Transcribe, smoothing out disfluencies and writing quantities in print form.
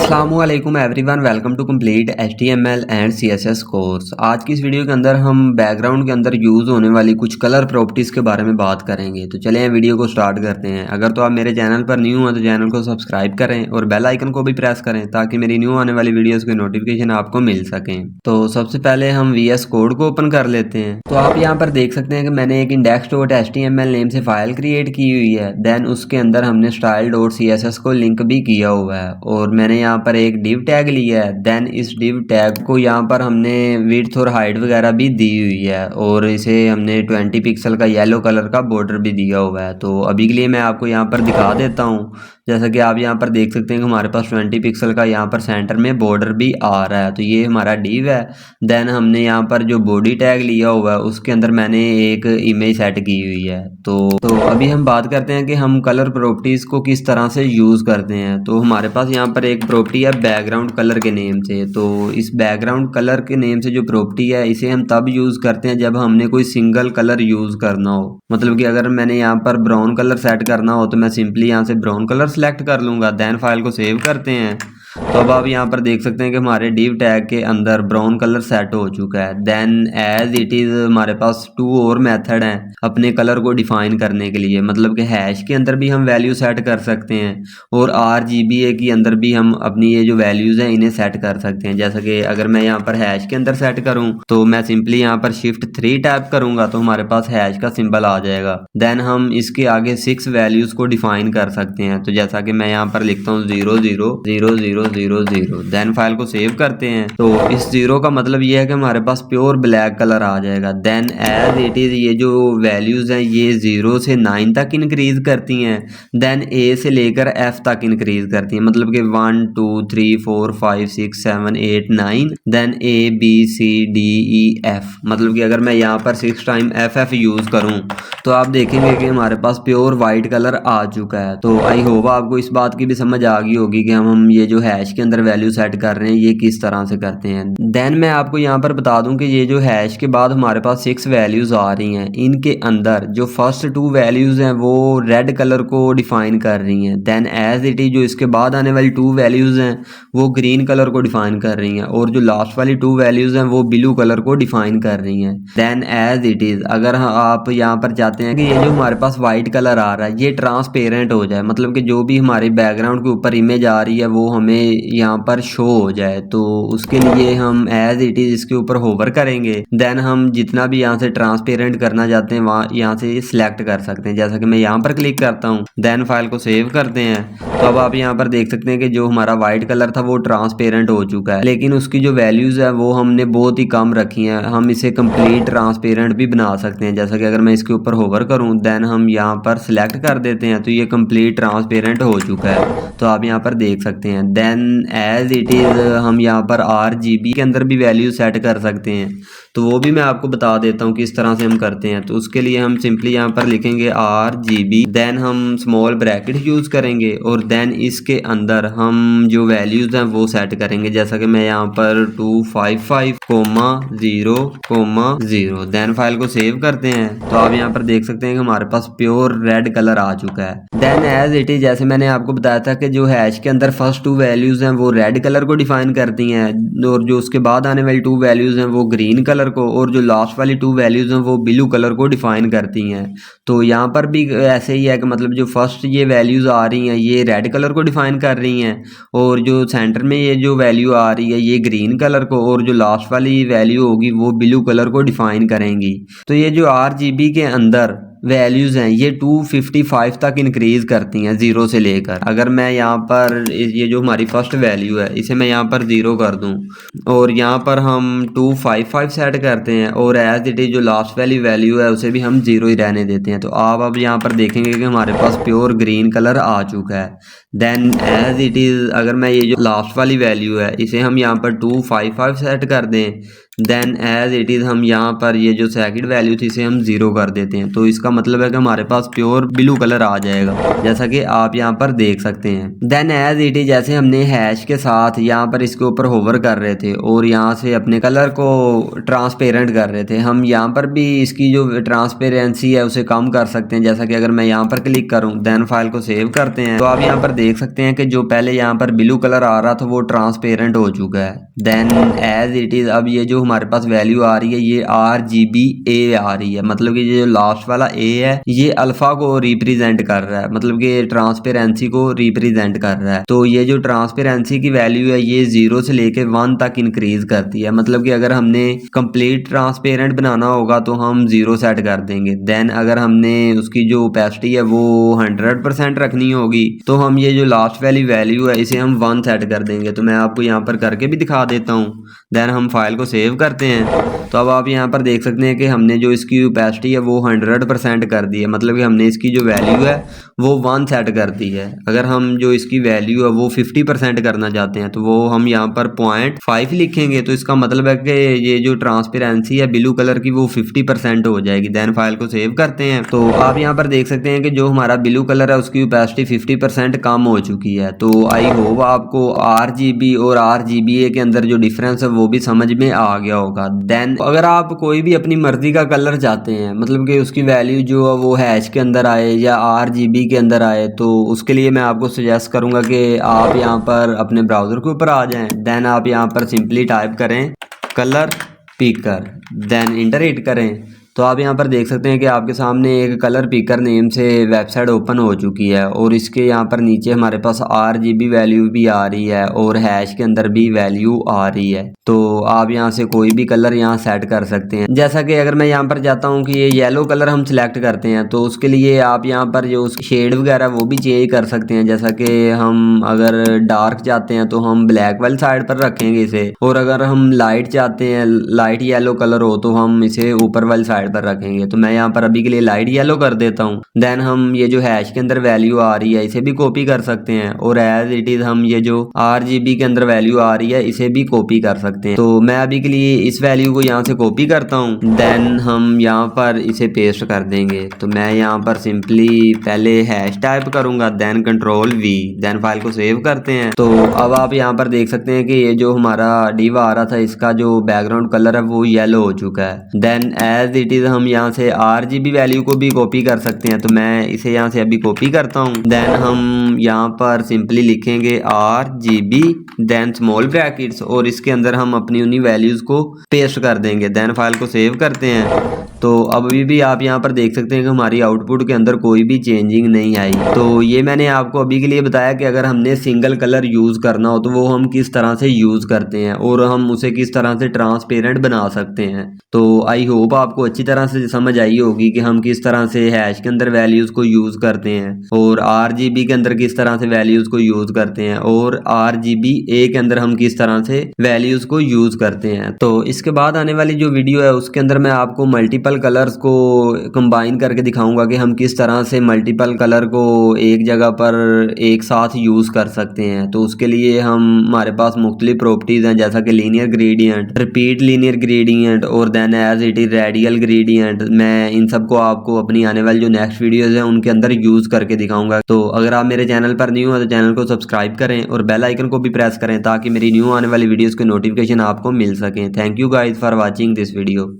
अस्सलामुअलैकुम everyone, welcome to complete HTML and CSS course. आज की इस वीडियो के अंदर हम बैकग्राउंड के अंदर यूज़ होने वाली कुछ कलर प्रॉपर्टीज़ के बारे में बात करेंगे। तो चलें वीडियो को स्टार्ट करते हैं। अगर तो आप मेरे चैनल पर न्यू हैं तो चैनल को सब्सक्राइब करें और बेल आइकन को भी प्रेस करें ताकि मेरी न्यू आने वाली वीडियोज़ की नोटिफिकेशन आपको मिल सकें। तो सबसे पहले हम VS कोड को ओपन कर लेते हैं। तो आप यहाँ पर देख सकते हैं कि मैंने एक index.html नेम से फाइल क्रिएट की हुई है। देन उसके अंदर हमने style.css को लिंक भी किया हुआ है और मैंने यहाँ पर एक div टैग लिया है। देन इस div टैग को यहाँ पर हमने विड्थ और हाइट वगैरह भी दी हुई है और इसे हमने 20 पिक्सल का येलो कलर का बॉर्डर भी दिया हुआ है। तो अभी के लिए मैं आपको यहाँ पर दिखा देता हूँ। जैसा कि आप यहाँ पर देख सकते हैं कि हमारे पास 20 पिक्सल का यहाँ पर सेंटर में बॉर्डर भी आ रहा है। तो ये हमारा div है। देन हमने यहाँ पर जो बॉडी टैग लिया हुआ है उसके अंदर मैंने एक इमेज सेट की हुई है। तो अभी हम बात करते हैं कि हम कलर प्रॉपर्टीज़ को किस तरह से यूज़ करते हैं। तो हमारे पास यहाँ पर एक प्रॉपर्टी है बैकग्राउंड कलर के नेम से। तो इस बैकग्राउंड कलर के नेम से जो प्रॉपर्टी है इसे हम तब यूज़ करते हैं जब हमने कोई सिंगल कलर यूज़ करना हो। मतलब कि अगर मैंने यहाँ पर ब्राउन कलर सेट करना हो तो मैं सिंपली यहाँ से ब्राउन कलर सेलेक्ट कर लूँगा। देन फाइल को सेव करते हैं। तो अब आप यहाँ पर देख सकते हैं कि हमारे div टैग के अंदर ब्राउन कलर सेट हो चुका है। देन एज इट इज़ हमारे पास 2 और मेथड हैं अपने कलर को डिफाइन करने के लिए। मतलब कि हैश के अंदर भी हम वैल्यू सेट कर सकते हैं और RGBA के अंदर भी हम अपनी ये जो वैल्यूज़ हैं इन्हें सेट कर सकते हैं। जैसा कि अगर मैं यहाँ पर हैश के अंदर सेट करूँ तो मैं सिंपली यहाँ पर Shift 3 टैप करूँगा तो हमारे पास हैश का सिंबल आ जाएगा। देन हम इसके आगे 6 वैल्यूज़ को डिफाइन कर सकते हैं। तो जैसा कि मैं यहाँ पर लिखता हूँ 000000। देन फाइल को सेव करते हैं। तो इस 0 का मतलब ये है कि हमारे पास प्योर ब्लैक कलर आ जाएगा। देन एज इट इज़ ये जो वैल्यूज़ हैं ये 0 से 9 तक इंक्रीज करती हैं। देन A से लेकर F तक इंक्रीज करती हैं। मतलब कि 1 2 3 4 5 6 7 8 9 then A B C D E F। मतलब कि अगर मैं यहाँ पर 6 टाइम FF यूज़ करूँ तो आप देखेंगे कि हमारे पास प्योर वाइट कलर आ चुका है। तो आई होप आपको इस बात की भी समझ आ गई होगी कि हम ये जो हैश के अंदर वैल्यू सेट कर रहे हैं ये किस तरह से करते हैं। देन मैं आपको यहाँ पर बता दूं कि ये जो हैश के बाद हमारे पास 6 वैल्यूज़ आ रही हैं इनके अंदर जो फर्स्ट 2 वैल्यूज़ हैं वो रेड कलर को डिफाइन कर रही हैं। देन एज इट इज़ जो इसके बाद आने वाली 2 वैल्यूज़ हैं वो ग्रीन कलर को डिफाइन कर रही हैं और जो लास्ट वाली 2 वैल्यूज़ हैं वो ब्लू कलर को डिफाइन कर रही हैं। देन एज इट इज़ अगर आप यहाँ पर चाहते हैं कि ये जो हमारे पास वाइट कलर आ रहा है ये ट्रांसपेरेंट हो जाए, मतलब कि जो भी हमारे बैकग्राउंड के ऊपर इमेज आ रही है वो हमें यहाँ पर शो हो जाए, तो उसके लिए हम एज इट इज़ इसके ऊपर होवर करेंगे। देन हम जितना भी यहाँ से ट्रांसपेरेंट करना चाहते हैं वहाँ यहाँ से सिलेक्ट कर सकते हैं। जैसा कि मैं यहाँ पर क्लिक करता हूँ। देन फाइल को सेव करते हैं। तो अब आप यहाँ पर देख सकते हैं कि जो हमारा वाइट कलर था वो ट्रांसपेरेंट हो चुका है, लेकिन उसकी जो वैल्यूज़ है वो हमने बहुत ही कम रखी हैं। हम इसे कंप्लीट ट्रांसपेरेंट भी बना सकते हैं। जैसा कि अगर मैं इसके ऊपर होवर करूँ देन हम यहाँ पर सिलेक्ट कर देते हैं तो ये कंप्लीट ट्रांसपेरेंट हो चुका है। तो आप यहाँ पर देख सकते हैं। देन एज इट इज़ हम यहाँ पर RGB के अंदर भी वैल्यू सेट कर सकते हैं। तो वो भी मैं आपको बता देता हूँ किस तरह से हम करते हैं। तो उसके लिए हम सिंपली यहाँ पर लिखेंगे RGB। देन हम स्मॉल ब्रैकेट यूज़ करेंगे और देन इसके अंदर हम जो वैल्यूज़ हैं वो सेट करेंगे। जैसा कि मैं यहाँ पर 255,0,0। देन फाइल को सेव करते हैं। तो आप यहाँ पर देख सकते हैं कि हमारे पास प्योर रेड कलर आ चुका है। देन एज इट इज़ जैसे मैंने आपको बताया था कि जो हैश के अंदर फर्स्ट 2 वैल्यूज़ हैं वो रेड कलर को डिफाइन करती हैं और जो उसके बाद आने वाली 2 वैल्यूज़ हैं वो ग्रीन कलर को और जो लास्ट वाली 2 वैल्यूज़ हैं वो ब्लू कलर को डिफाइन करती हैं। तो यहाँ पर भी ऐसे ही है कि मतलब जो फर्स्ट ये वैल्यूज़ आ रही हैं ये रेड कलर को डिफाइन कर रही हैं और जो सेंटर में ये जो वैल्यू आ रही है ये ग्रीन कलर को और जो लास्ट वाली वैल्यू होगी वो ब्लू कलर को डिफाइन करेंगी। तो ये जो RGB के अंदर वैल्यूज़ हैं ये 255 तक इंक्रीज़ करती हैं 0 से लेकर। अगर मैं यहाँ पर ये जो हमारी फर्स्ट वैल्यू है इसे मैं यहाँ पर 0 कर दूँ और यहाँ पर हम 255 सेट करते हैं और एज इट इज़ जो लास्ट वाली वैल्यू है उसे भी हम 0 ही रहने देते हैं। तो आप अब यहाँ पर देखेंगे कि हमारे पास प्योर ग्रीन कलर आ चुका है। देन एज इट इज़ अगर मैं ये जो लास्ट वाली वैल्यू है इसे हम यहाँ पर 255 सेट कर दें देन एज इट इज़ हम यहाँ पर ये जो सेकंड वैल्यू थी इसे हम 0 कर देते हैं। तो इसका मतलब है कि हमारे पास प्योर ब्लू कलर आ जाएगा, जैसा कि आप यहाँ पर देख सकते हैं। देन एज इट इज जैसे हमने हैश के साथ यहाँ पर इसके ऊपर होवर कर रहे थे और यहाँ से अपने कलर को ट्रांसपेरेंट कर रहे थे, हम यहाँ पर भी इसकी जो ट्रांसपेरेंसी है उसे कम कर सकते हैं। जैसा कि अगर मैं यहाँ पर क्लिक करूँ देन फाइल को सेव करते हैं तो आप यहाँ पर देख सकते हैं कि जो पहले यहाँ पर ब्लू कलर आ रहा था वो ट्रांसपेरेंट हो चुका है। देन एज इट इज़ अब ये जो हमारे पास वैल्यू आ रही है ये RGBA आ रही है, मतलब कि ये जो लास्ट वाला A है ये अल्फा को रिप्रेजेंट कर रहा है, मतलब कि ट्रांसपेरेंसी को रिप्रेजेंट कर रहा है। तो ये जो ट्रांसपेरेंसी की वैल्यू है ये 0 से लेके 1 तक इंक्रीज करती है, मतलब कि अगर हमने कंप्लीट ट्रांसपेरेंट बनाना होगा तो हम 0 सेट कर देंगे। देन अगर हमने उसकी जो ओपेसिटी है वो 100% रखनी होगी तो हम ये जो लास्ट वाली वैल्यू है इसे हम 1 सेट कर देंगे। तो मैं आपको यहाँ पर करके भी दिखा देता हूँ। देन हम फाइल को सेव करते हैं तो अब आप यहाँ पर देख सकते हैं कि हमने जो इसकी ओपेसिटी है वो 100% कर दी है, मतलब कि हमने इसकी जो वैल्यू है वो 1 सेट कर दी है। अगर हम जो इसकी वैल्यू है वो 50% करना चाहते हैं तो वो हम यहाँ पर 0.5 लिखेंगे, तो इसका मतलब है कि ये जो ट्रांसपेरेंसी है ब्लू कलर की वो 50% हो जाएगी। देन फाइल को सेव करते हैं तो आप यहाँ पर देख सकते हैं कि जो हमारा ब्लू कलर है उसकी ओपेसिटी 50% कम हो चुकी है। तो आई होप आपको RGB और RGBA के अंदर जो डिफरेंस है वो भी समझ में आ गया होगा। देन अगर आप कोई भी अपनी मर्जी का कलर चाहते हैं, मतलब कि उसकी वैल्यू जो है वो हैश के अंदर आए या RGB के अंदर आए, तो उसके लिए मैं आपको सजेस्ट करूंगा कि आप यहाँ पर अपने ब्राउज़र के ऊपर आ जाएं। देन आप यहाँ पर सिंपली टाइप करें colour picker, then enter hit करें तो आप यहाँ पर देख सकते हैं कि आपके सामने एक कलर पिकर नेम से वेबसाइट ओपन हो चुकी है और इसके यहाँ पर नीचे हमारे पास RGB वैल्यू भी आ रही है और हैश के अंदर भी वैल्यू आ रही है। तो आप यहाँ से कोई भी कलर यहाँ सेट कर सकते हैं। जैसा कि अगर मैं यहाँ पर जाता हूँ कि ये येलो कलर हम सिलेक्ट करते हैं तो उसके लिए आप यहाँ पर जो शेड वगैरह वो भी चेंज कर सकते हैं। जैसा कि हम अगर डार्क चाहते हैं तो हम ब्लैक वाली साइड पर रखेंगे इसे, और अगर हम लाइट चाहते हैं लाइट येलो कलर हो तो हम इसे ऊपर वाली साइड पर रखेंगे। तो मैं यहाँ पर अभी के लिए लाइट येलो कर देता हूँ। देन हम ये जो हैश के अंदर वैल्यू आ रही है इसे भी कॉपी कर सकते हैं और एज इट इज हम ये जो RGB के अंदर वैल्यू आ रही है इसे भी कॉपी कर सकते हैं। तो मैं अभी के लिए इस वैल्यू को यहाँ से कॉपी करता हूँ, देन हम यहाँ पर इसे पेस्ट कर देंगे। तो मैं यहाँ पर सिंपली पहले हैश टाइप करूंगा देन Ctrl+V, देन फाइल को सेव करते हैं। तो अब आप यहाँ पर देख सकते हैं कि ये जो हमारा डिवा आ रहा था इसका जो बैकग्राउंड कलर है वो येलो हो चुका है। देन एज इट इज हम यहाँ से RGB वैल्यू को भी कॉपी कर सकते हैं, तो मैं इसे यहाँ से अभी कॉपी करता हूँ। देन हम यहाँ पर सिंपली लिखेंगे RGB देन स्मॉल ब्रैकेट्स और इसके अंदर हम अपनी उन्हीं वैल्यूज को पेस्ट कर देंगे। देन फाइल को सेव करते हैं तो अभी भी आप यहाँ पर देख सकते हैं कि हमारी आउटपुट के अंदर कोई भी चेंजिंग नहीं आई। तो ये मैंने आपको अभी के लिए बताया कि अगर हमने सिंगल कलर यूज़ करना हो तो वो हम किस तरह से यूज़ करते हैं और हम उसे किस तरह से ट्रांसपेरेंट बना सकते हैं। तो आई होप आपको अच्छी तरह से समझ आई होगी कि हम किस तरह से हैश के अंदर वैल्यूज़ को यूज़ करते हैं और RGB के अंदर किस तरह से वैल्यूज़ को यूज़ करते हैं और RGBA के अंदर हम किस तरह से वैल्यूज़ को यूज़ करते हैं। तो इसके बाद आने वाली जो वीडियो है उसके अंदर मैं आपको मल्टीपल कलर्स को कंबाइन करके दिखाऊंगा कि हम किस तरह से मल्टीपल कलर को एक जगह पर एक साथ यूज़ कर सकते हैं। तो उसके लिए हमारे पास मुख्तलिफ प्रॉपर्टीज़ हैं जैसा कि linear gradient, repeat linear gradient और then as it is radial gradient. मैं इन सब को आपको अपनी आने वाली जो नेक्स्ट वीडियोज़ हैं उनके अंदर यूज़ करके दिखाऊंगा। तो अगर आप मेरे चैनल पर न्यू हो तो चैनल को सब्सक्राइब करें और बेल आइकन को भी प्रेस करें ताकि मेरी न्यू आने वाली वीडियोज़ के नोटिफिकेशन आपको मिल सकें। Thank you guys for watching this video.